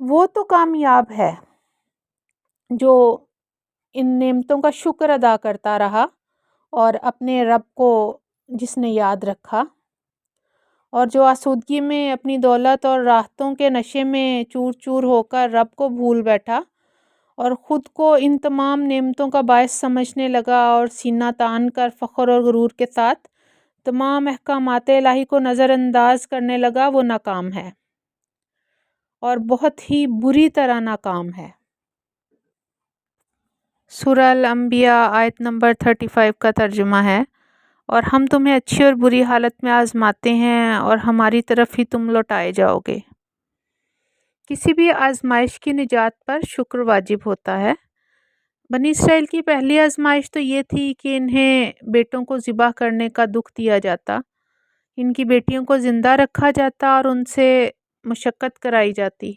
وہ تو کامیاب ہے جو ان نعمتوں کا شکر ادا کرتا رہا اور اپنے رب کو جس نے یاد رکھا، اور جو آسودگی میں اپنی دولت اور راحتوں کے نشے میں چور چور ہو کر رب کو بھول بیٹھا اور خود کو ان تمام نعمتوں کا باعث سمجھنے لگا اور سینہ تان کر فخر اور غرور کے ساتھ تمام احکامات الہی کو نظر انداز کرنے لگا، وہ ناکام ہے اور بہت ہی بری طرح ناکام ہے۔ سورہ الانبیاء آیت نمبر 35 کا ترجمہ ہے، اور ہم تمہیں اچھی اور بری حالت میں آزماتے ہیں اور ہماری طرف ہی تم لوٹائے جاؤ گے۔ کسی بھی آزمائش کی نجات پر شکر واجب ہوتا ہے۔ بنی اسرائیل کی پہلی آزمائش تو یہ تھی کہ انہیں بیٹوں کو ذبح کرنے کا دکھ دیا جاتا، ان کی بیٹیوں کو زندہ رکھا جاتا اور ان سے مشقت کرائی جاتی۔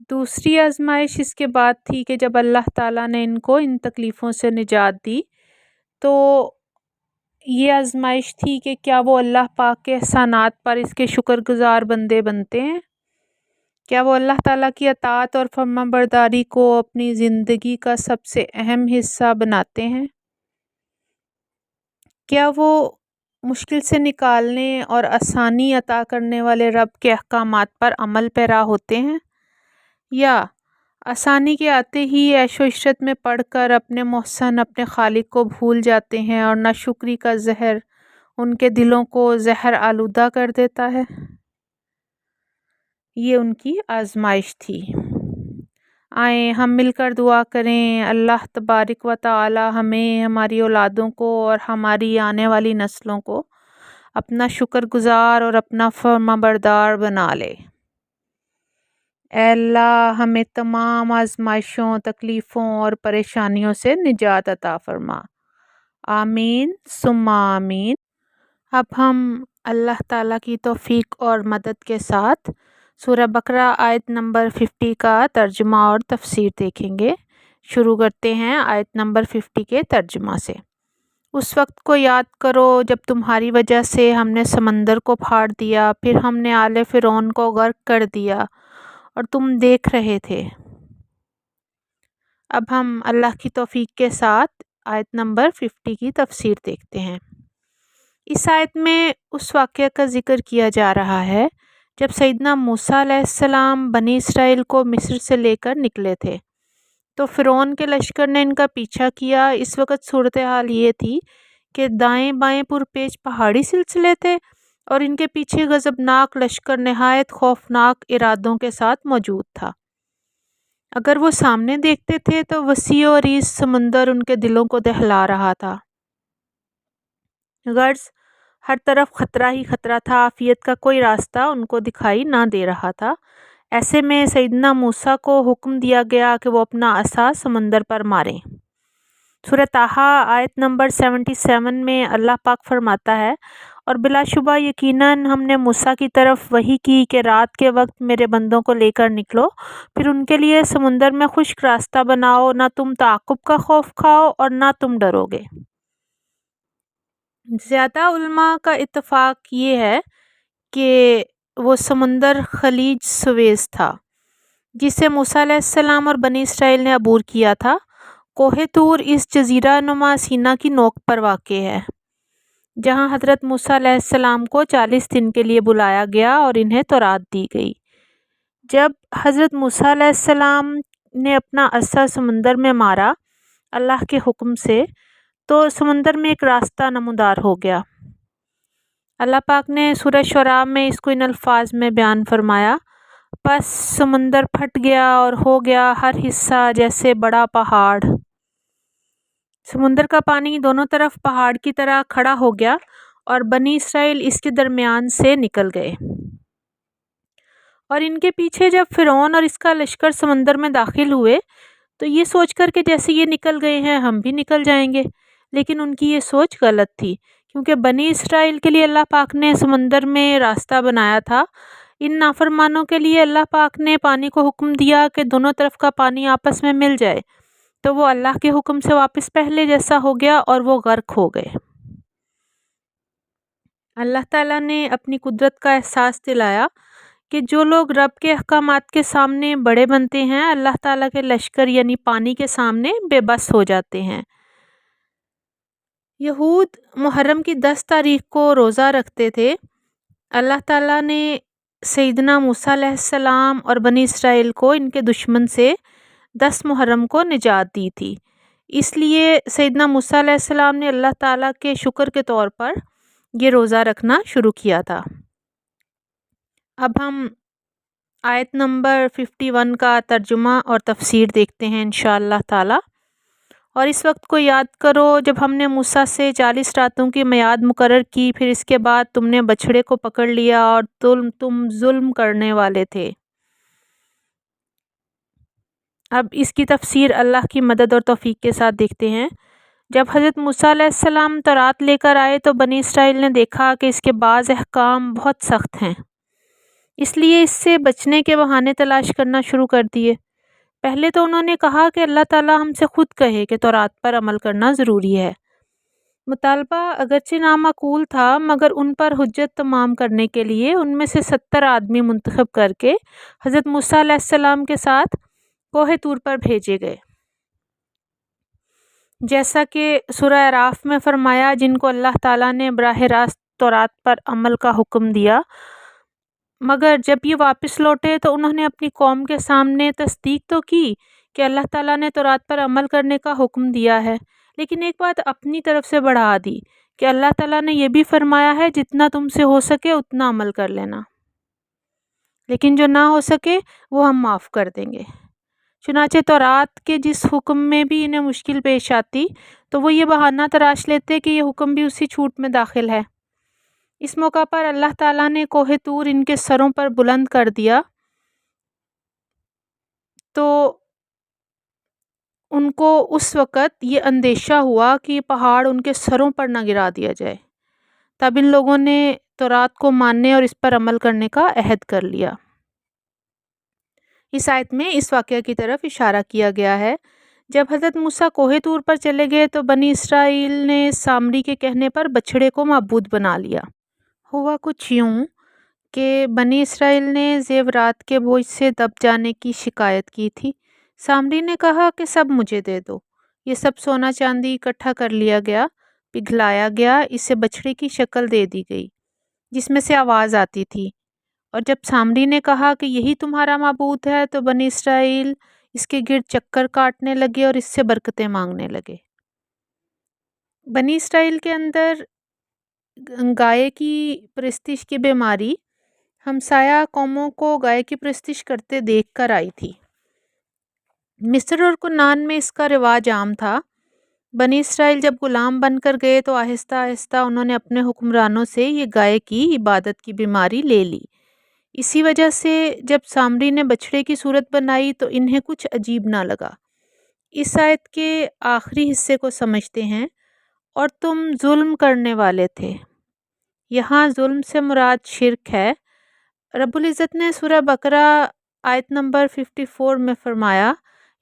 دوسری آزمائش اس کے بعد تھی کہ جب اللہ تعالیٰ نے ان کو ان تکلیفوں سے نجات دی تو یہ آزمائش تھی کہ کیا وہ اللہ پاک کے احسانات پر اس کے شکر گزار بندے بنتے ہیں، کیا وہ اللہ تعالیٰ کی اطاعت اور فرما برداری کو اپنی زندگی کا سب سے اہم حصہ بناتے ہیں، کیا وہ مشکل سے نکالنے اور آسانی عطا کرنے والے رب کے احکامات پر عمل پیرا ہوتے ہیں، یا آسانی کے آتے ہی عیش و عشرت میں پڑھ کر اپنے محسن اپنے خالق کو بھول جاتے ہیں اور ناشکری کا زہر ان کے دلوں کو زہر آلودہ کر دیتا ہے۔ یہ ان کی آزمائش تھی۔ آئیں ہم مل کر دعا کریں، اللہ تبارک و تعالی ہمیں، ہماری اولادوں کو اور ہماری آنے والی نسلوں کو اپنا شکر گزار اور اپنا فرما بردار بنا لے۔ اے اللہ ہمیں تمام آزمائشوں، تکلیفوں اور پریشانیوں سے نجات عطا فرما۔ آمین ثم آمین۔ اب ہم اللہ تعالیٰ کی توفیق اور مدد کے ساتھ سورہ بقرہ آیت نمبر 50 کا ترجمہ اور تفسیر دیکھیں گے۔ شروع کرتے ہیں آیت نمبر 50 کے ترجمہ سے۔ اس وقت کو یاد کرو جب تمہاری وجہ سے ہم نے سمندر کو پھاڑ دیا، پھر ہم نے آل فرعون کو غرق کر دیا اور تم دیکھ رہے تھے۔ اب ہم اللہ کی توفیق کے ساتھ آیت نمبر 50 کی تفسیر دیکھتے ہیں۔ اس آیت میں اس واقعہ کا ذکر کیا جا رہا ہے جب سیدنا موسیٰ علیہ السلام بنی اسرائیل کو مصر سے لے کر نکلے تھے تو فرعون کے لشکر نے ان کا پیچھا کیا۔ اس وقت صورتحال یہ تھی کہ دائیں بائیں پرپیچ پہاڑی سلسلے تھے اور ان کے پیچھے غضبناک لشکر نہایت خوفناک ارادوں کے ساتھ موجود تھا۔ اگر وہ سامنے دیکھتے تھے تو وسیع و عریض سمندر ان کے دلوں کو دہلا رہا تھا، غرض ہر طرف خطرہ ہی خطرہ تھا، عافیت کا کوئی راستہ ان کو دکھائی نہ دے رہا تھا۔ ایسے میں سیدنا موسیٰ کو حکم دیا گیا کہ وہ اپنا عصا سمندر پر ماریں۔ سورہ طٰہٰ آیت نمبر 77 میں اللہ پاک فرماتا ہے، اور بلا شبہ یقیناً ہم نے موسیٰ کی طرف وحی کی کہ رات کے وقت میرے بندوں کو لے کر نکلو، پھر ان کے لیے سمندر میں خشک راستہ بناؤ، نہ تم تعاقب کا خوف کھاؤ اور نہ تم ڈرو گے۔ زیادہ علماء کا اتفاق یہ ہے کہ وہ سمندر خلیج سویز تھا جسے موسیٰ علیہ السلام اور بنی اسرائیل نے عبور کیا تھا۔ کوہ طور اس جزیرہ نما سینا کی نوک پر واقع ہے جہاں حضرت موسیٰ علیہ السلام کو 40 دن کے لیے بلایا گیا اور انہیں تورات دی گئی۔ جب حضرت موسیٰ علیہ السلام نے اپنا عصا سمندر میں مارا اللہ کے حکم سے تو سمندر میں ایک راستہ نمودار ہو گیا۔ اللہ پاک نے سورہ شعراء میں اس کو ان الفاظ میں بیان فرمایا، پس سمندر پھٹ گیا اور ہو گیا ہر حصہ جیسے بڑا پہاڑ۔ سمندر کا پانی دونوں طرف پہاڑ کی طرح کھڑا ہو گیا اور بنی اسرائیل اس کے درمیان سے نکل گئے، اور ان کے پیچھے جب فرعون اور اس کا لشکر سمندر میں داخل ہوئے تو یہ سوچ کر کہ جیسے یہ نکل گئے ہیں ہم بھی نکل جائیں گے، لیکن ان کی یہ سوچ غلط تھی، کیونکہ بنی اسرائیل کے لیے اللہ پاک نے سمندر میں راستہ بنایا تھا۔ ان نافرمانوں کے لیے اللہ پاک نے پانی کو حکم دیا کہ دونوں طرف کا پانی آپس میں مل جائے، تو وہ اللہ کے حکم سے واپس پہلے جیسا ہو گیا اور وہ غرق ہو گئے۔ اللہ تعالیٰ نے اپنی قدرت کا احساس دلایا کہ جو لوگ رب کے احکامات کے سامنے بڑے بنتے ہیں، اللہ تعالیٰ کے لشکر یعنی پانی کے سامنے بے بس ہو جاتے ہیں۔ یہود محرم کی 10 تاریخ کو روزہ رکھتے تھے۔ اللہ تعالیٰ نے سیدنا موسیٰ علیہ السلام اور بنی اسرائیل کو ان کے دشمن سے 10 محرم کو نجات دی تھی۔ اس لیے سیدنا موسیٰ علیہ السلام نے اللہ تعالیٰ کے شکر کے طور پر یہ روزہ رکھنا شروع کیا تھا۔ اب ہم آیت نمبر 51 کا ترجمہ اور تفسیر دیکھتے ہیں انشاءاللہ تعالی۔ اور اس وقت کو یاد کرو جب ہم نے موسیٰ سے 40 راتوں کی میعاد مقرر کی، پھر اس کے بعد تم نے بچھڑے کو پکڑ لیا اور تم ظلم کرنے والے تھے۔ اب اس کی تفسیر اللہ کی مدد اور توفیق کے ساتھ دیکھتے ہیں۔ جب حضرت موسیٰ علیہ السلام تورات لے کر آئے تو بنی اسرائیل نے دیکھا کہ اس کے بعض احکام بہت سخت ہیں، اس لیے اس سے بچنے کے بہانے تلاش کرنا شروع کر دیے۔ پہلے تو انہوں نے کہا کہ اللہ تعالیٰ ہم سے خود کہے کہ تورات پر عمل کرنا ضروری ہے۔ مطالبہ اگرچہ نامعقول تھا، مگر ان پر حجت تمام کرنے کے لیے ان میں سے 70 آدمی منتخب کر کے حضرت موسیٰ علیہ السلام کے ساتھ کوہ طور پر بھیجے گئے، جیسا کہ سورہ اعراف میں فرمایا، جن کو اللہ تعالیٰ نے براہ راست تورات پر عمل کا حکم دیا، مگر جب یہ واپس لوٹے تو انہوں نے اپنی قوم کے سامنے تصدیق تو کی کہ اللہ تعالیٰ نے تورات پر عمل کرنے کا حکم دیا ہے، لیکن ایک بات اپنی طرف سے بڑھا دی کہ اللہ تعالیٰ نے یہ بھی فرمایا ہے جتنا تم سے ہو سکے اتنا عمل کر لینا، لیکن جو نہ ہو سکے وہ ہم معاف کر دیں گے۔ چنانچہ تورات کے جس حکم میں بھی انہیں مشکل پیش آتی تو وہ یہ بہانہ تراش لیتے کہ یہ حکم بھی اسی چھوٹ میں داخل ہے۔ اس موقع پر اللہ تعالیٰ نے کوہ طور ان کے سروں پر بلند کر دیا تو ان کو اس وقت یہ اندیشہ ہوا کہ یہ پہاڑ ان کے سروں پر نہ گرا دیا جائے۔ تب ان لوگوں نے تورات کو ماننے اور اس پر عمل کرنے کا عہد کر لیا۔ اس آیت میں اس واقعہ کی طرف اشارہ کیا گیا ہے۔ جب حضرت موسیٰ کوہ طور پر چلے گئے تو بنی اسرائیل نے سامری کے کہنے پر بچھڑے کو معبود بنا لیا۔ ہوا کچھ یوں کہ بنی اسرائیل نے زیورات کے بوجھ سے دب جانے کی شکایت کی تھی۔ سامری نے کہا کہ سب مجھے دے دو۔ یہ سب سونا چاندی اکٹھا کر لیا گیا، پگھلایا گیا، اسے بچھڑے کی شکل دے دی گئی جس میں سے آواز آتی تھی، اور جب سامری نے کہا کہ یہی تمہارا معبود ہے تو بنی اسرائیل اس کے گرد چکر کاٹنے لگے اور اس سے برکتیں مانگنے لگے۔ بنی اسرائیل کے اندر گائے کی پرستش کی بیماری ہمسایہ قوموں کو گائے کی پرستش کرتے دیکھ کر آئی تھی۔ مصر اور کنعان میں اس کا رواج عام تھا۔ بنی اسرائیل جب غلام بن کر گئے تو آہستہ آہستہ انہوں نے اپنے حکمرانوں سے یہ گائے کی عبادت کی بیماری لے لی۔ اسی وجہ سے جب سامری نے بچھڑے کی صورت بنائی تو انہیں کچھ عجیب نہ لگا۔ اس آیت کے آخری حصے کو سمجھتے ہیں، اور تم ظلم کرنے والے تھے۔ یہاں ظلم سے مراد شرک ہے۔ رب العزت نے سورہ بقرہ آیت نمبر 54 میں فرمایا،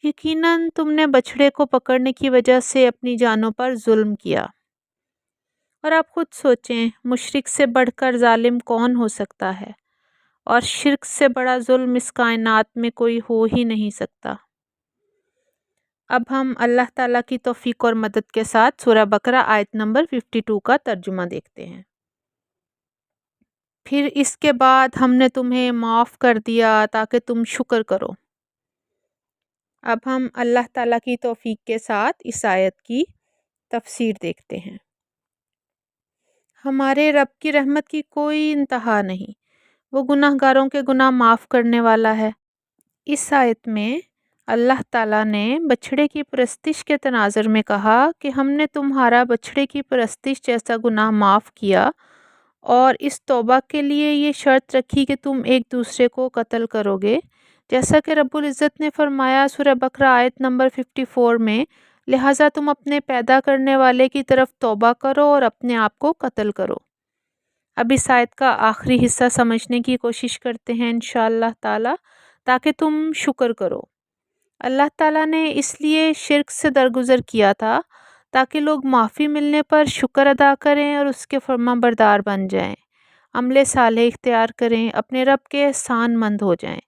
یقیناً تم نے بچھڑے کو پکڑنے کی وجہ سے اپنی جانوں پر ظلم کیا۔ اور آپ خود سوچیں، مشرک سے بڑھ کر ظالم کون ہو سکتا ہے، اور شرک سے بڑا ظلم اس کائنات میں کوئی ہو ہی نہیں سکتا۔ اب ہم اللہ تعالیٰ کی توفیق اور مدد کے ساتھ سورہ بقرہ آیت نمبر 52 کا ترجمہ دیکھتے ہیں۔ پھر اس کے بعد ہم نے تمہیں معاف کر دیا تاکہ تم شکر کرو۔ اب ہم اللہ تعالیٰ کی توفیق کے ساتھ اس آیت کی تفسیر دیکھتے ہیں۔ ہمارے رب کی رحمت کی کوئی انتہا نہیں، وہ گناہ گاروں کے گناہ معاف کرنے والا ہے۔ اس آیت میں اللہ تعالیٰ نے بچھڑے کی پرستش کے تناظر میں کہا کہ ہم نے تمہارا بچھڑے کی پرستش جیسا گناہ معاف کیا، اور اس توبہ کے لیے یہ شرط رکھی کہ تم ایک دوسرے کو قتل کرو گے، جیسا کہ رب العزت نے فرمایا سورہ بقرہ آیت نمبر 54 میں، لہٰذا تم اپنے پیدا کرنے والے کی طرف توبہ کرو اور اپنے آپ کو قتل کرو۔ اب اس آیت کا آخری حصہ سمجھنے کی کوشش کرتے ہیں انشاءاللہ تعالی، تاکہ تم شکر کرو۔ اللہ تعالیٰ نے اس لیے شرک سے درگزر کیا تھا تاکہ لوگ معافی ملنے پر شکر ادا کریں اور اس کے فرما بردار بن جائیں۔ عمل صالح اختیار کریں، اپنے رب کے احسان مند ہو جائیں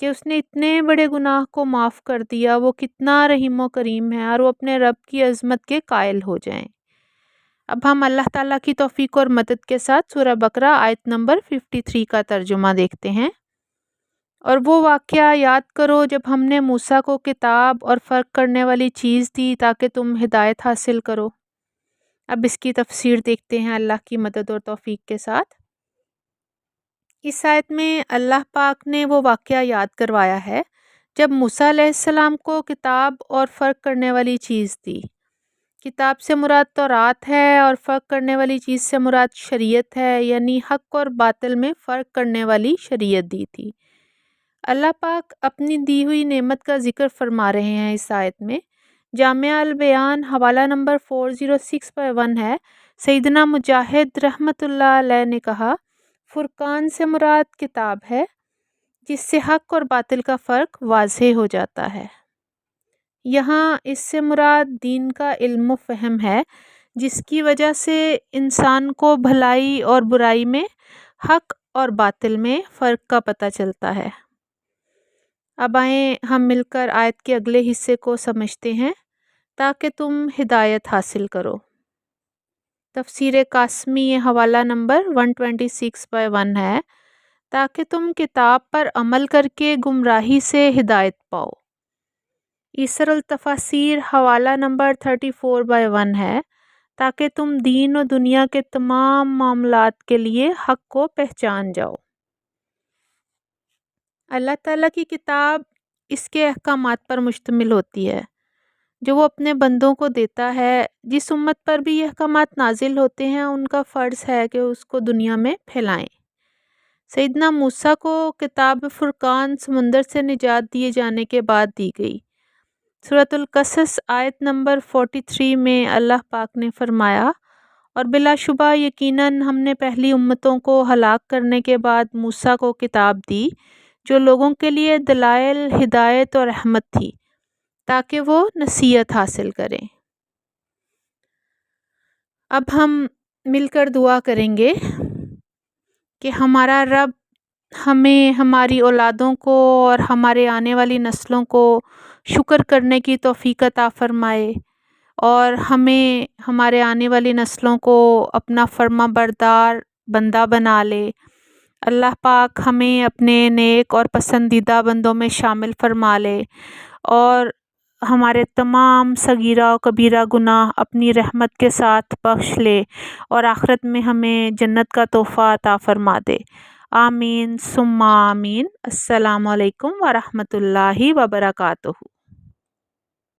کہ اس نے اتنے بڑے گناہ کو معاف کر دیا، وہ کتنا رحیم و کریم ہے، اور وہ اپنے رب کی عظمت کے قائل ہو جائیں۔ اب ہم اللہ تعالیٰ کی توفیق اور مدد کے ساتھ سورہ بقرہ آیت نمبر 53 کا ترجمہ دیکھتے ہیں۔ اور وہ واقعہ یاد کرو جب ہم نے موسیٰ کو کتاب اور فرق کرنے والی چیز دی تاکہ تم ہدایت حاصل کرو۔ اب اس کی تفسیر دیکھتے ہیں اللہ کی مدد اور توفیق کے ساتھ۔ اس آیت میں اللہ پاک نے وہ واقعہ یاد کروایا ہے جب موسیٰ علیہ السلام کو کتاب اور فرق کرنے والی چیز دی۔ کتاب سے مراد تورات ہے اور فرق کرنے والی چیز سے مراد شریعت ہے، یعنی حق اور باطل میں فرق کرنے والی شریعت دی تھی۔ اللہ پاک اپنی دی ہوئی نعمت کا ذکر فرما رہے ہیں اس آیت میں۔ جامعہ البیان حوالہ نمبر 406/1 ہے۔ سیدنا مجاہد رحمۃ اللہ علیہ نے کہا، فرقان سے مراد کتاب ہے جس سے حق اور باطل کا فرق واضح ہو جاتا ہے۔ یہاں اس سے مراد دین کا علم و فہم ہے جس کی وجہ سے انسان کو بھلائی اور برائی میں، حق اور باطل میں فرق کا پتہ چلتا ہے۔ اب آئیں ہم مل کر آیت کے اگلے حصے کو سمجھتے ہیں تاکہ تم ہدایت حاصل کرو۔ تفسیر قاسمی حوالہ نمبر 126/1 ہے، تاکہ تم کتاب پر عمل کر کے گمراہی سے ہدایت پاؤ۔ ایسر التفاسیر حوالہ نمبر 34/1 ہے، تاکہ تم دین و دنیا کے تمام معاملات کے لیے حق کو پہچان جاؤ۔ اللہ تعالیٰ کی کتاب اس کے احکامات پر مشتمل ہوتی ہے جو وہ اپنے بندوں کو دیتا ہے۔ جس امت پر بھی یہ احکامات نازل ہوتے ہیں ان کا فرض ہے کہ اس کو دنیا میں پھیلائیں۔ سیدنا موسیٰ کو کتاب فرقان سمندر سے نجات دیے جانے کے بعد دی گئی۔ سورۃ القصص آیت نمبر 43 میں اللہ پاک نے فرمایا، اور بلا شبہ یقیناً ہم نے پہلی امتوں کو ہلاک کرنے کے بعد موسیٰ کو کتاب دی جو لوگوں کے لیے دلائل، ہدایت اور رحمت تھی تاکہ وہ نصیحت حاصل کریں۔ اب ہم مل کر دعا کریں گے کہ ہمارا رب ہمیں، ہماری اولادوں کو اور ہمارے آنے والی نسلوں کو شکر کرنے کی توفیق عطا فرمائے، اور ہمیں، ہمارے آنے والی نسلوں کو اپنا فرما بردار بندہ بنا لے۔ اللہ پاک ہمیں اپنے نیک اور پسندیدہ بندوں میں شامل فرما لے، اور ہمارے تمام صغیرہ و کبیرہ گناہ اپنی رحمت کے ساتھ بخش لے، اور آخرت میں ہمیں جنت کا تحفہ عطا فرما دے۔ آمین ثم آمین۔ السلام علیکم ورحمۃ اللہ وبرکاتہ۔